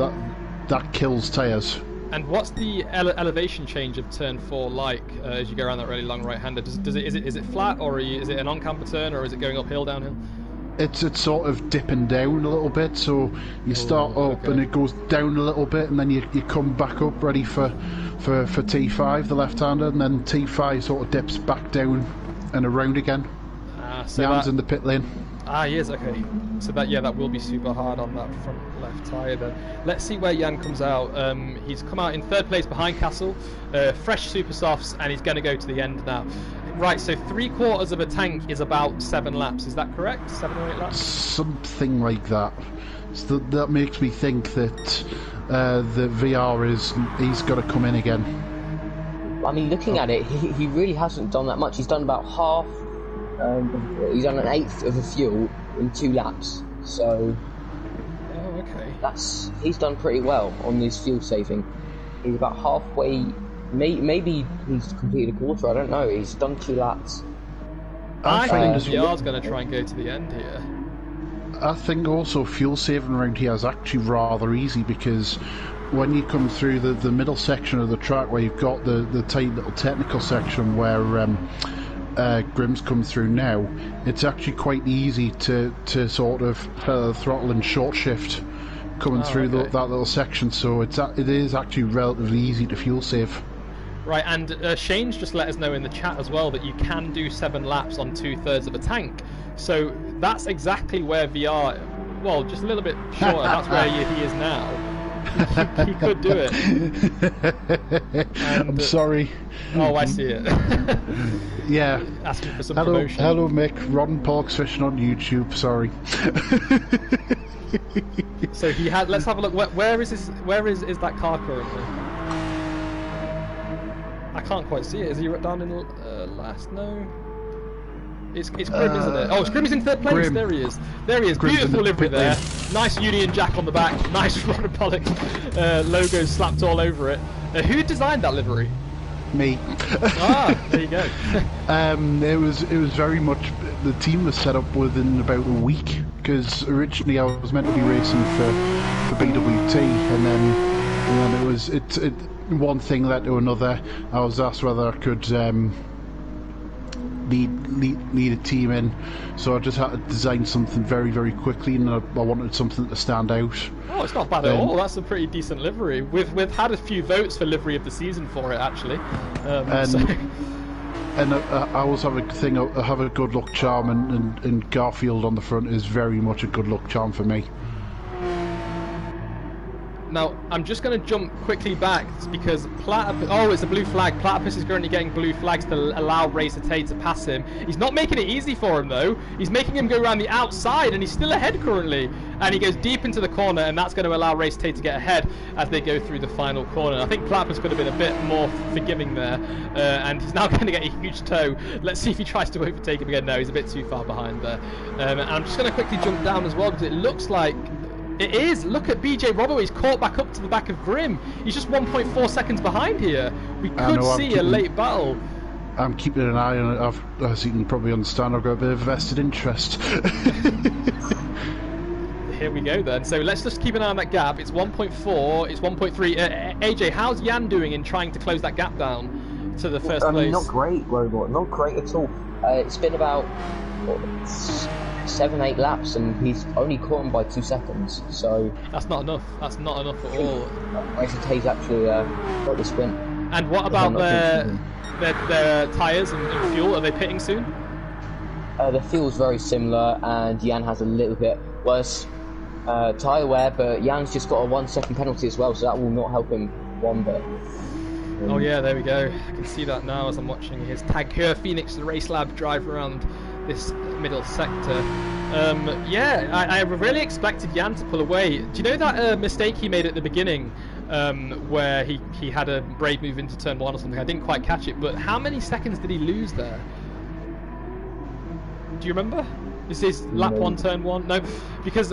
that kills tyres. And what's the elevation change of turn 4 like as you go around that really long right-hander? Is it flat, or is it an on-camber turn, or is it going uphill, downhill? It's sort of dipping down a little bit, so you start up and it goes down a little bit, and then you come back up ready for T5, the left-hander, and then T5 sort of dips back down and around again. So Jan's in the pit lane. Yes, okay. So that will be super hard on that front left tyre then. Let's see where Jan comes out. He's come out in 3rd place behind Castle, fresh super softs, and he's going to go to the end now. Right, so 3/4 of a tank is about 7 laps, is that correct? 7 or 8 laps? Something like that. So that makes me think that the VR he's got to come in again. I mean, looking at it, he really hasn't done that much. He's done about half. He's done 1/8 of a fuel in 2 laps, so he's done pretty well on this fuel saving. He's about halfway. Maybe he's completed a quarter. I don't know. He's done 2 laps. I think VR's going to try and go to the end here. I think also fuel saving around here is actually rather easy, because when you come through the middle section of the track, where you've got the tight little technical section where Grimm's come through now, it's actually quite easy to sort of throttle and short shift coming through that little section, so it is actually relatively easy to fuel save. Right, and Shane's just let us know in the chat as well that you can do 7 laps on 2/3 of a tank, so that's exactly where VR, well, just a little bit shorter, that's where he is now. He could do it. And, I'm sorry. Oh, I see it. Yeah. Asking for some promotion. Hello, Mick. Ron Pollock's fishing on YouTube. Sorry. So he had. Let's have a look. Where is that car currently? I can't quite see it. Is he down in last? No. It's Grim, isn't it? Oh, Grim is in 3rd place. Grim. There he is. There he is. Grim's beautiful livery there. Nice Union Jack on the back. Nice Ron Pollock logo slapped all over it. Who designed that livery? me. There you go. It was very much, the team was set up within about a week, because originally I was meant to be racing for BWT, and then it was one thing led to another. I was asked whether I could lead a team in, so I just had to design something very, very quickly, and I wanted something to stand out. Oh, it's not bad at all. That's a pretty decent livery. We've had a few votes for livery of the season for it, actually. And I also have a thing. I have a good luck charm, and Garfield on the front is very much a good luck charm for me. Now, I'm just going to jump quickly back because Platypus... Oh, it's a blue flag. Platypus is currently getting blue flags to allow Racer Tay to pass him. He's not making it easy for him, though. He's making him go around the outside, and he's still ahead currently. And he goes deep into the corner, and that's going to allow Racer Tay to get ahead as they go through the final corner. I think Platypus could have been a bit more forgiving there, and he's now going to get a huge toe. Let's see if he tries to overtake him again. No, he's a bit too far behind there. And I'm just going to quickly jump down as well, because it looks like... It is! Look at BJ Robbo, he's caught back up to the back of Grim. He's just 1.4 seconds behind here. We could see a late battle. I'm keeping an eye on it. As you can probably understand, I've got a bit of vested interest. Here we go then. So let's just keep an eye on that gap. It's 1.4, it's 1.3. AJ, how's Jan doing in trying to close that gap down to the first place? Not great, Robot. Not great at all. It's been about... 7-8 laps, and he's only caught him by 2 seconds, so... That's not enough. That's not enough at all. Racer Tay's actually got the sprint. And what about their tyres and fuel? Are they pitting soon? The fuel's very similar, and Jan has a little bit worse tyre wear, but Jan's just got a 1 second penalty as well, so that will not help him one bit. Oh yeah, there we go. I can see that now as I'm watching his Tag Heuer Phoenix Race Lab drive around this middle sector. Yeah, I really expected Jan to pull away. Do you know that mistake he made at the beginning, where he had a brave move into turn 1 or something? I didn't quite catch it, but how many seconds did he lose there? Do you remember? This is lap 1, turn 1? No, because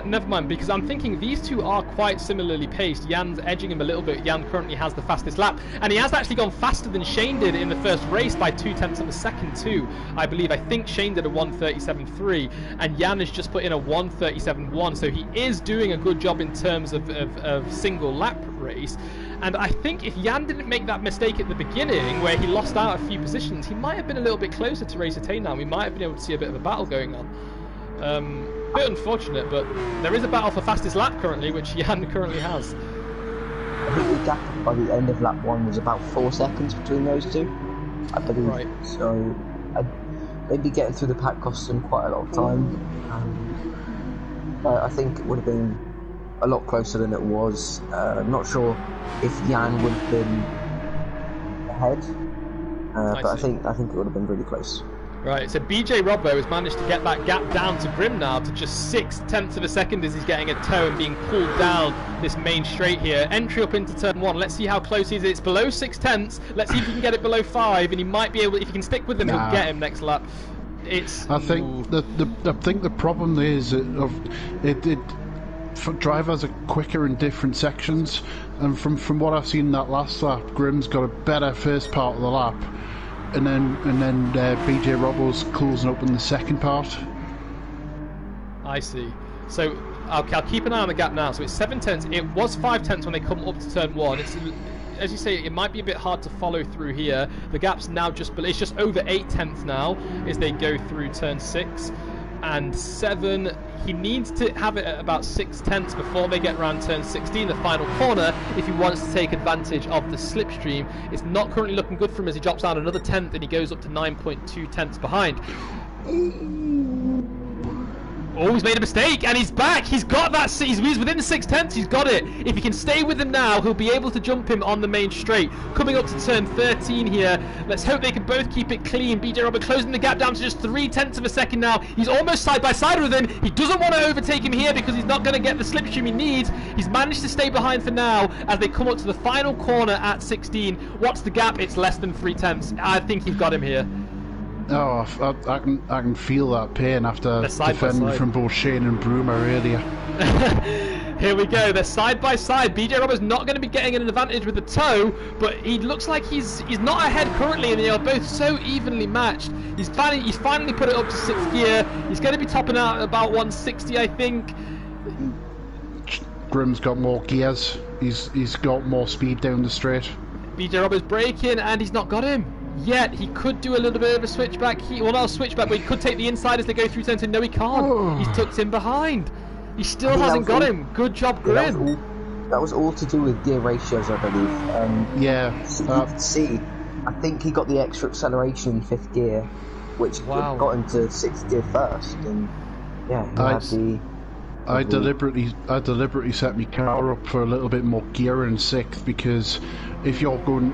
never mind, because I'm thinking these two are quite similarly paced. Jan's edging him a little bit. Jan currently has the fastest lap, and he has actually gone faster than Shane did in the first race by 0.2 of a second too, I believe. I think Shane did a 1:37.3, and Jan has just put in a 1:37.1, so he is doing a good job in terms of single lap race. And I think if Jan didn't make that mistake at the beginning, where he lost out a few positions, he might have been a little bit closer to Racer Tay now. We might have been able to see a bit of a battle going on. A bit unfortunate, but there is a battle for fastest lap currently, which Jan currently has. I think the gap by the end of lap 1 was about 4 seconds between those two, I believe. Right. So they'd be getting through the pack cost them quite a lot of time. I think it would have been a lot closer than it was. I'm not sure if Jan would have been ahead, but I think it would have been really close. Right, so BJ Robbo has managed to get that gap down to Grim now to just 0.6 of a second as he's getting a toe and being pulled down this main straight here. Entry up into turn 1. Let's see how close he is. It's below 0.6. Let's see if he can get it below 5, and he might be able. If he can stick with them, he'll get him next lap. I think the problem is drivers are quicker in different sections, and from what I've seen in that last lap, Grim's got a better first part of the lap. And then BJ Robbo's closing up in the second part. I see. So I'll keep an eye on the gap now. So it's 0.7. It was 0.5 when they come up to turn 1. It's, as you say, it might be a bit hard to follow through here. The gap's now just over 0.8 now as they go through turn 6 and 7. He needs to have it at about 0.6 before they get around turn 16, the final corner, if he wants to take advantage of the slipstream. It's not currently looking good for him as he drops down another 1/10 and he goes up to 9.2 behind. Oh, he's made a mistake, and he's back. He's got that. He's within the 0.6. He's got it. If he can stay with him now, he'll be able to jump him on the main straight. Coming up to turn 13 here. Let's hope they can both keep it clean. BJ Robert closing the gap down to just 0.3 of a second now. He's almost side by side with him. He doesn't want to overtake him here because he's not going to get the slipstream he needs. He's managed to stay behind for now as they come up to the final corner at 16. What's the gap? It's less than 0.3. I think he's got him here. Oh, I can feel that pain after defending from both Shane and Broomer earlier. Here we go. They're side by side. BJ Robo's not going to be getting an advantage with the toe, but he looks like he's not ahead currently, and they are both so evenly matched. He's finally put it up to 6th gear. He's going to be topping out at about 160, I think. Grim's got more gears. He's got more speed down the straight. BJ Robo's braking, and he's not got him yet. He could do a little bit of a switchback. Well, not a switchback, but he could take the inside as they go through turn 2. No, he can't. Oh. He's tucked in behind. He still hasn't got him. Good job, Grim. That was all to do with gear ratios, I believe. Yeah. So you can see, I think he got the extra acceleration in 5th gear, which got him to 6th gear first, and yeah, I deliberately set my car up for a little bit more gear in 6th, because if you're going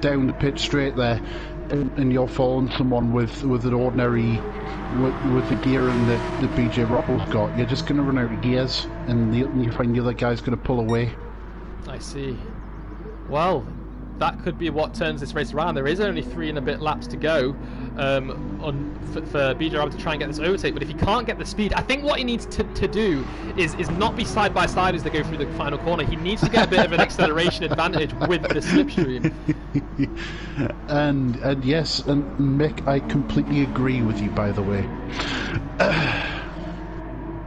down the pitch straight there, and you're following someone with an ordinary with the gear and the BJ Robo's got, you're just going to run out of gears, and you find the other guy's going to pull away. I see. Well, that could be what turns this race around. There is only 3 and a bit laps to go for BJ Robo to try and get this overtake, but if he can't get the speed, I think what he needs to do is not be side by side as they go through the final corner. He needs to get a bit of an acceleration advantage with the slipstream. And yes, and Mick, I completely agree with you, by the way.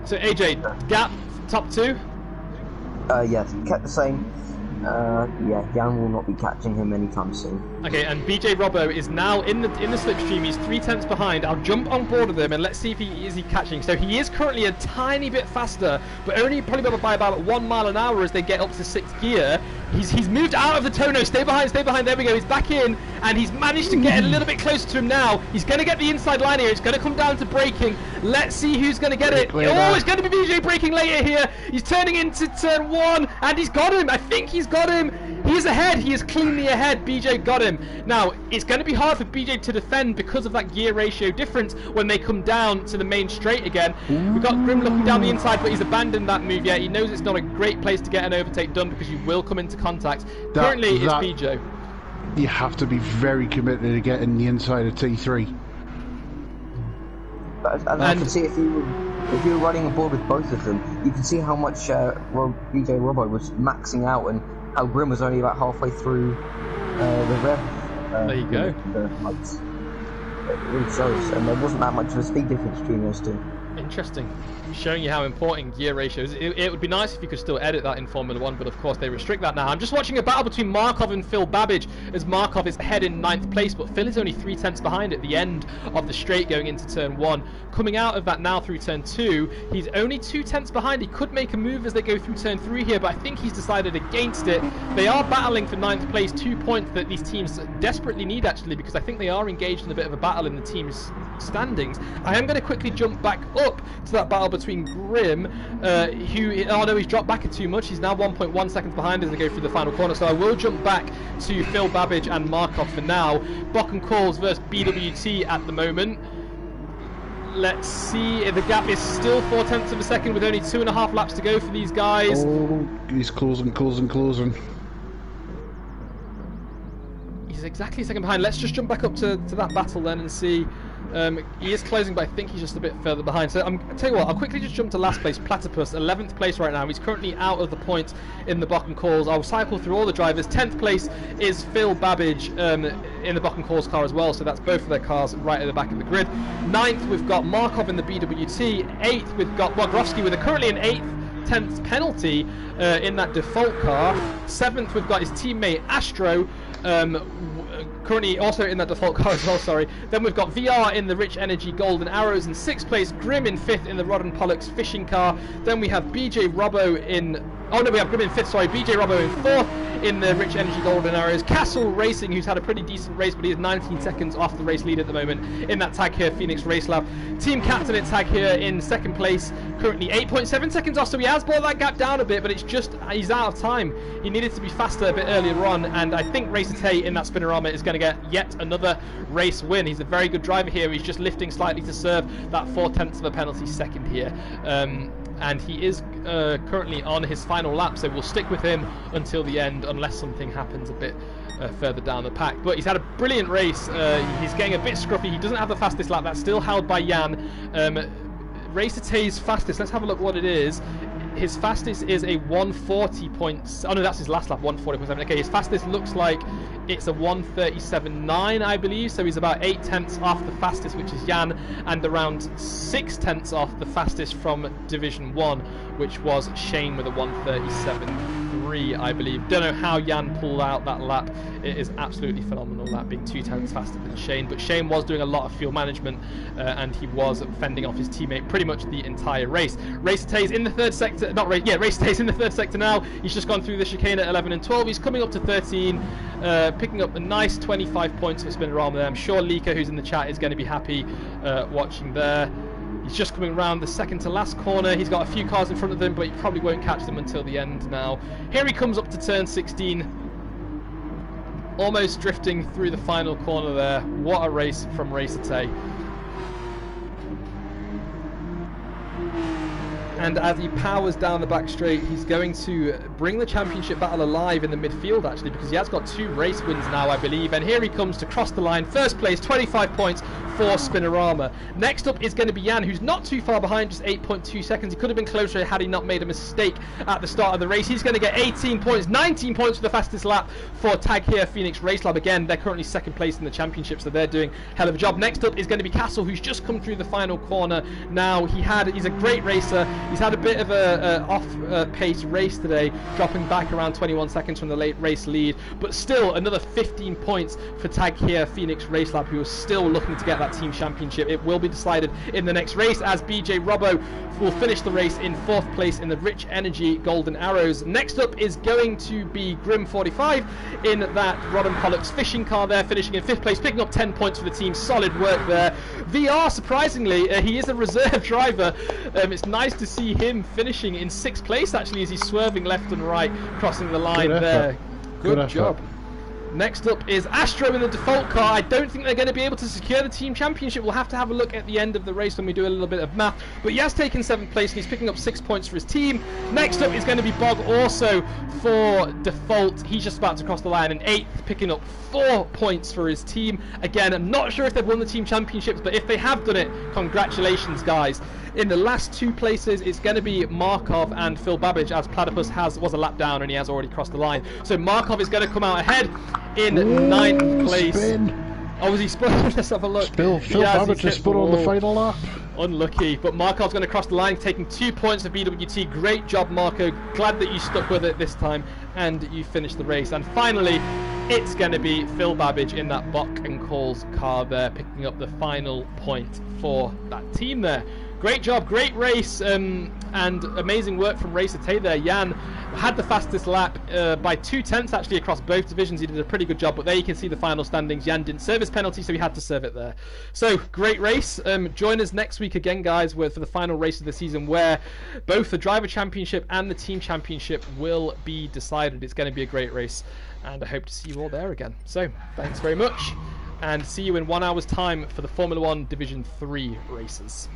So AJ, gap top 2? Yes, kept the same. Yeah, Jan will not be catching him anytime soon. Okay, and BJ Robo is now in the slipstream. He's 3/10 behind. I'll jump on board with him and let's see if he is catching. So he is currently a tiny bit faster, but only probably by about 1 mile an hour as they get up to 6th gear. He's moved out of the tonneau. Stay behind, stay behind. There we go. He's back in, and he's managed to get a little bit closer to him now. He's going to get the inside line here. It's going to come down to braking. Let's see who's going to get it. Oh, it's going to be BJ braking later here. He's turning into turn 1, and he's got him. I think he's got him. He's ahead. He is cleanly ahead. BJ got him. Now, it's going to be hard for BJ to defend because of that gear ratio difference when they come down to the main straight again. We've got Grim looking down the inside, but he's abandoned that move yet. He knows it's not a great place to get an overtake done because you will come into contact. Currently, it's BJ. You have to be very committed to getting the inside of T3. And I can see if you were running aboard with both of them, you can see how much BJ Robo was maxing out and how Grim was only about halfway through the rev. There you go. It really shows, and there wasn't that much of a speed difference between those two. Interesting. Showing you how important gear ratios. It would be nice if you could still edit that in Formula 1, but of course they restrict that now. I'm just watching a battle between Markov and Phil Babbage, as Markov is ahead in 9th place, but Phil is only 3/10 behind at the end of the straight going into turn 1. Coming out of that now through turn 2, he's only 2/10 behind. He could make a move as they go through turn 3 here, but I think he's decided against it. They are battling for 9th place, 2 points that these teams desperately need actually, because I think they are engaged in a bit of a battle in the team's standings. I am going to quickly jump back up to that battle between Grim, he's dropped back too much. He's now 1.1 seconds behind as they go through the final corner, so I will jump back to Phil Babbage and Markov for now. Bock and Calls versus BWT at the moment. Let's see, the gap is still 4/10 of a second with only 2.5 laps to go for these guys. Oh, he's closing. He's exactly a second behind. Let's just jump back up to that battle then and see. He is closing, but I think he's just a bit further behind. So I'll tell you what, I'll quickly just jump to last place. Platypus, 11th place right now. He's currently out of the points in the Bock and Calls. I'll cycle through all the drivers. 10th place is Phil Babbage in the Bock and Calls car as well. So that's both of their cars right at the back of the grid. 9th, we've got Markov in the BWT. 8th, we've got Bogrovsky with currently an 8th penalty in that default car. 7th, we've got his teammate Astro, currently also in that default car as well, sorry. Then we've got VR in the Rich Energy Golden Arrows in 6th place, Grim in 5th in the Rod and Pollux fishing car. Then we have BJ Robbo in... Oh no, we have Grim in 5th, sorry. BJ Robbo in 4th in the Rich Energy Golden Arrows. Castle Racing, who's had a pretty decent race, but he is 19 seconds off the race lead at the moment in that tag here, Phoenix Race Lab. Team Captain in tag here in 2nd place, currently 8.7 seconds off, so he has brought that gap down a bit, but it's just, he's out of time. He needed to be faster a bit earlier on, and I think Racer Tay in that Spinorama is going to get yet another race win. He's a very good driver here. He's just lifting slightly to serve that 4/10 of a penalty second here. And he is currently on his final lap, so we'll stick with him until the end unless something happens a bit further down the pack. But he's had a brilliant race. He's getting a bit scruffy. He doesn't have the fastest lap. That's still held by Jan. Racer Tay's fastest, let's have a look what it is. his fastest is a 140 points. Oh no, that's his last lap, 140.7. Okay, his fastest looks like it's a 137.9, I believe. So he's about 8/10 off the fastest, which is Jan, and around 6/10 off the fastest from Division 1, which was Shane with a 137.3, I believe. Don't know how Jan pulled out that lap. It is absolutely phenomenal, that being 2/10 faster than Shane. But Shane was doing a lot of fuel management, and he was fending off his teammate pretty much the entire race. Racer Tay's in the third sector. Racer Tay's in the third sector now. He's just gone through the chicane at 11 and 12. He's coming up to 13, picking up a nice 25 points for Spinorama there. I'm sure Lika, who's in the chat, is going to be happy watching there. He's just coming around the second to last corner. He's got a few cars in front of him, but he probably won't catch them until the end now. Here he comes up to turn 16. Almost drifting through the final corner there. What a race from Racer Tay. And as he powers down the back straight, he's going to bring the championship battle alive in the midfield, actually, because he has got 2 race wins now, I believe. And here he comes to cross the line. First place, 25 points for Spinorama. Next up is going to be Jan, who's not too far behind, just 8.2 seconds. He could have been closer had he not made a mistake at the start of the race. He's going to get 18 points, 19 points for the fastest lap for Tag Here Phoenix Race Lab. Again, they're currently second place in the championship, so they're doing a hell of a job. Next up is going to be Castle, who's just come through the final corner now. He's a great racer. He's had a bit of a off-pace race today, dropping back around 21 seconds from the late race lead, but still another 15 points for Tag Here Phoenix Race Lab, who are still looking to get that team championship. It will be decided in the next race, as BJ Robbo will finish the race in 4th place in the Rich Energy Golden Arrows. Next up is going to be Grim 45 in that Rodham Pollock's fishing car there, finishing in 5th place, picking up 10 points for the team. Solid work there. VR, surprisingly, he is a reserve driver. It's nice to see him finishing in 6th place, actually, as he's swerving left and right, crossing the line there. Good job. Next up is Astro in the default car. I don't think they're going to be able to secure the team championship. We'll have to have a look at the end of the race when we do a little bit of math. But he has taken 7th place and he's picking up 6 points for his team. Next up is going to be Bob, also for default. He's just about to cross the line in 8th, picking up 4 points for his team. Again, I'm not sure if they've won the team championships, but if they have done it, congratulations, guys. In the last 2 places, it's going to be Markov and Phil Babbage, as Platypus was a lap down and he has already crossed the line. So Markov is going to come out ahead in 9th place. Spin. Oh, was he spun? Let's have a look. Phil Babbage has spun on the final lap. Unlucky, but Markov's going to cross the line, taking 2 points for BWT. Great job, Marco. Glad that you stuck with it this time and you finished the race. And finally, it's going to be Phil Babbage in that Bock and Calls car there, picking up the final point for that team there. Great job, great race, and amazing work from Racer Tay there. Jan had the fastest lap by 2/10 actually across both divisions. He did a pretty good job, but there you can see the final standings. Jan didn't serve his penalty, so he had to serve it there. So, great race. Join us next week again, guys, for the final race of the season, where both the Driver Championship and the Team Championship will be decided. It's going to be a great race, and I hope to see you all there again. So, thanks very much, and see you in 1 hour's time for the Formula 1 Division 3 races.